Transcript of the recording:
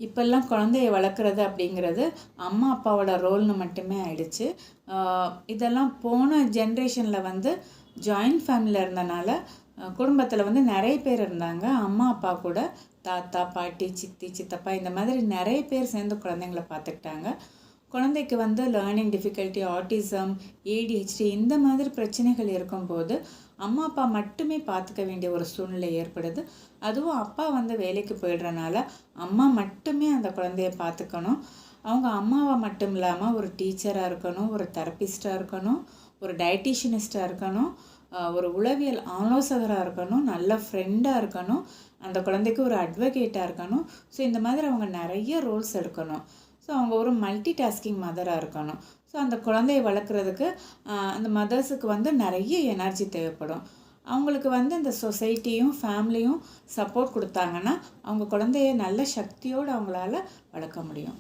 இப்போல்லாம் குழந்தைய வளர்க்குறது அப்படிங்கிறது அம்மா அப்பாவோட ரோல்னு மட்டுமே ஆயிடுச்சு. இதெல்லாம் போன ஜென்ரேஷனில் வந்து ஜாயிண்ட் ஃபேமிலியில் இருந்தனால குடும்பத்தில் வந்து நிறைய பேர் இருந்தாங்க. அம்மா அப்பா கூட தாத்தா பாட்டி சித்தி சித்தப்பா இந்த மாதிரி நிறைய பேர் சேர்ந்து குழந்தைங்கள பார்த்துக்கிட்டாங்க. குழந்தைக்கு வந்து லேர்னிங் டிஃபிகல்ட்டி, ஆட்டிசம், ஏடிஹெச்டி இந்த மாதிரி பிரச்சனைகள் இருக்கும்போது அம்மா அப்பா மட்டுமே பார்த்துக்க வேண்டிய ஒரு சூழ்நிலை ஏற்படுது. அதுவும் அப்பா வந்து வேலைக்கு போயிடுறனால அம்மா மட்டுமே அந்த குழந்தைய பார்த்துக்கணும். அவங்க அம்மாவை மட்டும் இல்லாமல் ஒரு டீச்சராக இருக்கணும், ஒரு தெரப்பிஸ்டாக இருக்கணும், ஒரு டயட்டிஷியனிஸ்டாக இருக்கணும், ஒரு உளவியல் ஆலோசகராக இருக்கணும், நல்ல ஃப்ரெண்டாக இருக்கணும், அந்த குழந்தைக்கு ஒரு அட்வொகேட்டாக இருக்கணும். ஸோ இந்த மாதிரி அவங்க நிறைய ரோல்ஸ் எடுக்கணும். ஸோ அவங்க ஒரு மல்டி டாஸ்கிங் மதராக இருக்கணும். ஸோ அந்த குழந்தைய வளர்க்குறதுக்கு அந்த மதர்ஸுக்கு வந்து நிறைய எனர்ஜி தேவைப்படும். அவங்களுக்கு வந்து இந்த சொசைட்டியும் ஃபேமிலியும் சப்போர்ட் கொடுத்தாங்கன்னா அவங்க குழந்தைய நல்ல சக்தியோடு அவங்களால வளர்க்க முடியும்.